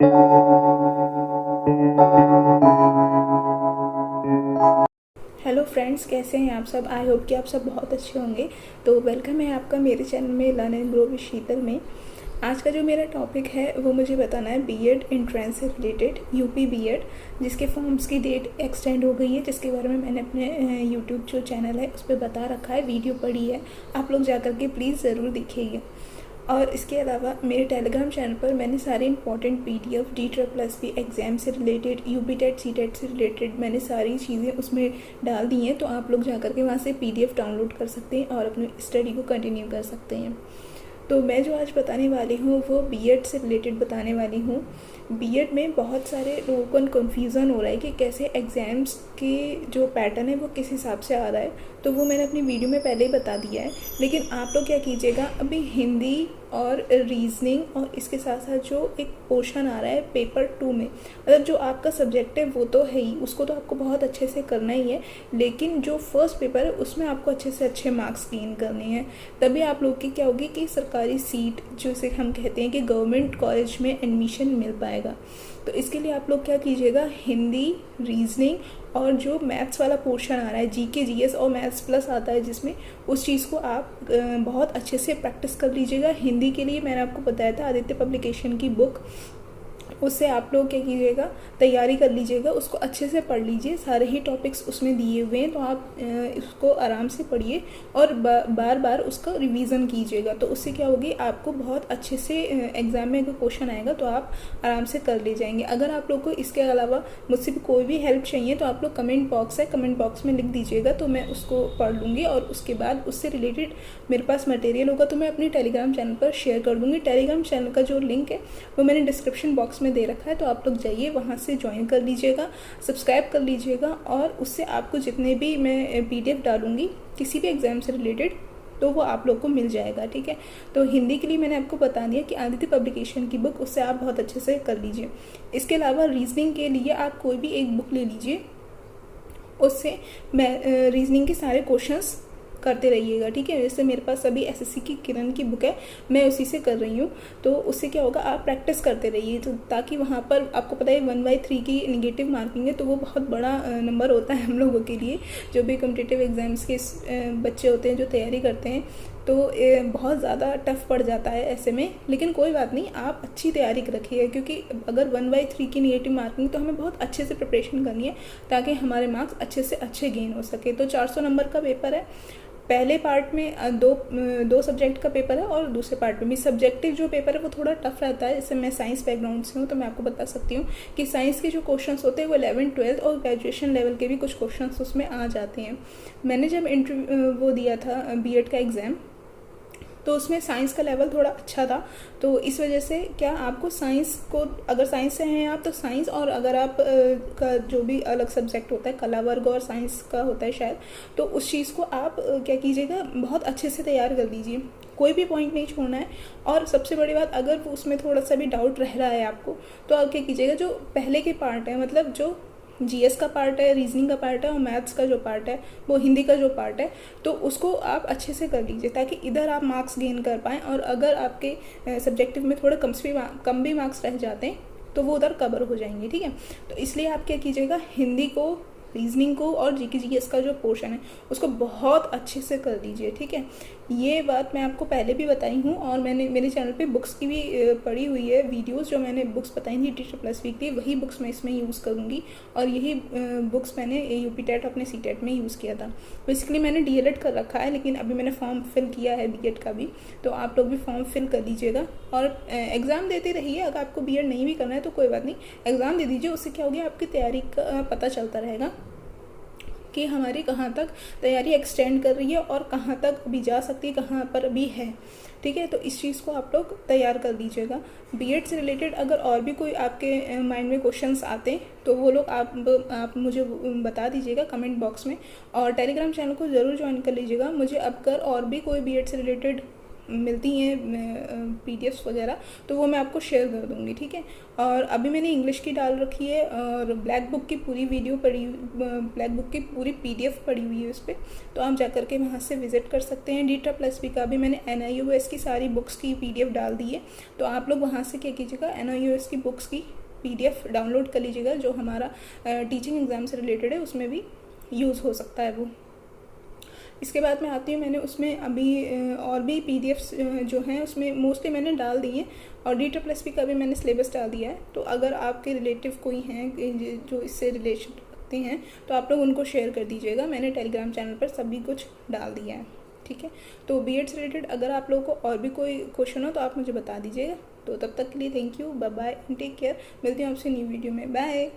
Hello friends, कैसे हैं आप सब। आई होप कि आप सब बहुत अच्छे होंगे। तो वेलकम है आपका मेरे चैनल में लर्न एंड ग्रो विद शीतल में। आज का जो मेरा टॉपिक है वो मुझे बताना है बीएड एंट्रेंस से रिलेटेड, यूपी बीएड, जिसके फॉर्म्स की डेट एक्सटेंड हो गई है, जिसके बारे में मैंने अपने यूट्यूब जो चैनल है उस पर बता रखा है, वीडियो पड़ी है, आप लोग जाकर के प्लीज़ ज़रूर देखिए। और इसके अलावा मेरे टेलीग्राम चैनल पर मैंने सारे इंपॉर्टेंट पीडीएफ DSSB एग्ज़ाम से related, UP TET C TET से रिलेटेड मैंने सारी चीज़ें उसमें डाल दी हैं, तो आप लोग जाकर के वहाँ से पीडीएफ डाउनलोड कर सकते हैं और अपनी स्टडी को कंटिन्यू कर सकते हैं। तो मैं जो आज बताने वाली हूँ वो बीएड से रिलेटेड बताने वाली हूँ। बीएड में बहुत सारे लोगों को कन्फ्यूज़न हो रहा है कि कैसे एग्ज़ाम्स के जो पैटर्न है वो किस हिसाब से आ रहा है, तो वो मैंने अपनी वीडियो में पहले ही बता दिया है। लेकिन आप लोग क्या कीजिएगा, अभी हिंदी और रीजनिंग और इसके साथ साथ जो एक पोर्शन आ रहा है पेपर 2 में, मतलब जो आपका सब्जेक्ट है वो तो है ही, उसको तो आपको बहुत अच्छे से करना ही है, लेकिन जो फर्स्ट पेपर है उसमें आपको अच्छे से अच्छे मार्क्स गेन करने हैं। तभी आप लोग की क्या होगी कि सरकारी सीट, जिसे हम कहते हैं कि गवर्नमेंट कॉलेज में एडमिशन मिल पाएगा। तो इसके लिए आप लोग क्या कीजिएगा, हिंदी, रीजनिंग और जो मैथ्स वाला पोर्शन आ रहा है, जीके जीएस और मैथ्स प्लस आता है जिसमें, उस चीज़ को आप बहुत अच्छे से प्रैक्टिस कर लीजिएगा। हिंदी के लिए मैंने आपको बताया था आदित्य पब्लिकेशन की बुक, उससे आप लोग क्या कीजिएगा, तैयारी कर लीजिएगा, उसको अच्छे से पढ़ लीजिए, सारे ही टॉपिक्स उसमें दिए हुए हैं, तो आप इसको आराम से पढ़िए और बार बार उसका रिवीजन कीजिएगा। तो उससे क्या होगी, आपको बहुत अच्छे से एग्ज़ाम में अगर क्वेश्चन आएगा तो आप आराम से कर ले जाएंगे। अगर आप लोग को इसके अलावा मुझसे भी कोई भी हेल्प चाहिए तो आप लोग कमेंट बॉक्स है, कमेंट बॉक्स में लिख दीजिएगा, तो मैं उसको पढ़ लूँगी और उसके बाद उससे रिलेटेड मेरे पास मटेरियल होगा तो मैं अपनी टेलीग्राम चैनल पर शेयर कर दूँगी। टेलीग्राम चैनल का जो लिंक है वो मैंने डिस्क्रिप्शन बॉक्स में दे रखा है, तो आप लोग जाइए वहाँ से ज्वाइन कर लीजिएगा, सब्सक्राइब कर लीजिएगा, और उससे आपको जितने भी मैं पीडीएफ डालूँगी किसी भी एग्ज़ाम से रिलेटेड तो वो आप लोग को मिल जाएगा। ठीक है, तो हिंदी के लिए मैंने आपको बता दिया कि आदित्य पब्लिकेशन की बुक, उससे आप बहुत अच्छे से कर लीजिए। इसके अलावा रीजनिंग के लिए आप कोई भी एक बुक ले लीजिए, उससे मैं रीजनिंग के सारे क्वेश्चंस करते रहिएगा। ठीक है, जैसे मेरे पास अभी एसएससी की किरण की बुक है, मैं उसी से कर रही हूँ, तो उससे क्या होगा, आप प्रैक्टिस करते रहिए, तो ताकि वहाँ पर आपको पता है 1/3 की नेगेटिव मार्किंग है, तो वो बहुत बड़ा नंबर होता है हम लोगों के लिए, जो भी कॉम्पिटिटिव एग्जाम्स के बच्चे होते हैं जो तैयारी करते हैं, तो बहुत ज़्यादा टफ पड़ जाता है ऐसे में। लेकिन कोई बात नहीं, आप अच्छी तैयारी रखिए, क्योंकि अगर 1/3 की नेगेटिव मार्किंग, तो हमें बहुत अच्छे से प्रिपरेशन करनी है ताकि हमारे मार्क्स अच्छे से अच्छे गेन हो सके। तो 400 नंबर का पेपर है, पहले पार्ट में दो सब्जेक्ट का पेपर है और दूसरे पार्ट में भी सब्जेक्टिव जो पेपर है वो थोड़ा टफ रहता है। जैसे मैं साइंस बैकग्राउंड से हूँ तो मैं आपको बता सकती हूँ कि साइंस के जो क्वेश्चंस होते हैं वो 11th 12th और ग्रेजुएशन लेवल के भी कुछ क्वेश्चंस उसमें आ जाते हैं। मैंने जब इंटरव्यू वो दिया था बीएड का एग्ज़ाम, तो उसमें साइंस का लेवल थोड़ा अच्छा था, तो इस वजह से क्या आपको साइंस को, अगर साइंस से हैं आप तो साइंस, और अगर आप का जो भी अलग सब्जेक्ट होता है, कला वर्ग और साइंस का होता है शायद, तो उस चीज़ को आप क्या कीजिएगा, बहुत अच्छे से तैयार कर लीजिए, कोई भी पॉइंट नहीं छोड़ना है। और सबसे बड़ी बात, अगर उसमें थोड़ा सा भी डाउट रह रहा है आपको, तो आप क्या कीजिएगा, जो पहले के पार्ट है, मतलब जो जीएस का पार्ट है, रीजनिंग का पार्ट है और मैथ्स का जो पार्ट है, वो हिंदी का जो पार्ट है, तो उसको आप अच्छे से कर लीजिए ताकि इधर आप मार्क्स गेन कर पाएँ, और अगर आपके सब्जेक्टिव में थोड़े कम भी मार्क्स रह जाते हैं तो वो उधर कवर हो जाएंगे। ठीक है, तो इसलिए आप क्या कीजिएगा, हिंदी को, रीजनिंग को और जीके जीएस का जो पोर्शन है उसको बहुत अच्छे से कर लीजिए। ठीक है, ये बात मैं आपको पहले भी बताई हूँ, और मैंने मेरे चैनल पे बुक्स की भी पड़ी हुई है वीडियोस, जो मैंने बुक्स बताई थी DSSB की, वही बुक्स मैं इसमें यूज़ करूँगी, और यही बुक्स मैंने यूपी टेट अपने सी टेट में यूज़ किया था। बेसिकली मैंने डीएलएड कर रखा है, लेकिन अभी मैंने फॉर्म फिल किया है बीएड का भी, तो आप लोग भी फॉर्म फिल कर लीजिएगा और एग्ज़ाम देते रहिए। अगर आपको बीएड नहीं भी करना है तो कोई बात नहीं, एग्ज़ाम दे दीजिए, उससे क्या होगी, आपकी तैयारी का पता चलता रहेगा कि हमारी कहाँ तक तैयारी एक्सटेंड कर रही है और कहाँ तक अभी जा सकती है, कहाँ पर अभी है। ठीक है, तो इस चीज़ को आप लोग तैयार कर लीजिएगा। बीएड से रिलेटेड अगर और भी कोई आपके माइंड में क्वेश्चंस आते हैं तो वो लोग आप मुझे बता दीजिएगा कमेंट बॉक्स में, और टेलीग्राम चैनल को ज़रूर ज्वाइन कर लीजिएगा। मुझे अब कर और भी कोई बीएड से रिलेटेड मिलती हैं पीडीएफ्स वगैरह, तो वो मैं आपको शेयर कर दूँगी, ठीक है। और अभी मैंने इंग्लिश की डाल रखी है और ब्लैक बुक की पूरी ब्लैक बुक की पूरी पीडीएफ पड़ी हुई है उस पर, तो आप जा कर के वहाँ से विज़िट कर सकते हैं। DEETA+B का भी मैंने NIOS की सारी बुक्स की पीडीएफ डाल दी है, तो आप लोग वहाँ से क्या कीजिएगा, NIOS की बुक्स की पीडीएफ डाउनलोड कर लीजिएगा, जो हमारा टीचिंग एग्ज़ाम से रिलेटेड है, उसमें भी यूज़ हो सकता है वो। इसके बाद मैं आती हूँ, मैंने उसमें अभी और भी पीडीएफ्स जो हैं उसमें मोस्टली मैंने डाल दी हैं, और DEETA+B का भी मैंने सिलेबस डाल दिया है। तो अगर आपके रिलेटिव कोई हैं जो इससे रिलेशन रखते हैं, तो आप लोग उनको शेयर कर दीजिएगा। मैंने टेलीग्राम चैनल पर सभी कुछ डाल दिया है, ठीक है। तो बीएड से रिलेटेड अगर आप लोगों को और भी कोई क्वेश्चन हो तो आप मुझे बता दीजिएगा। तो तब तक के लिए thank you, bye bye and take care. मिलती हूँ आपसे न्यू वीडियो में, बाय।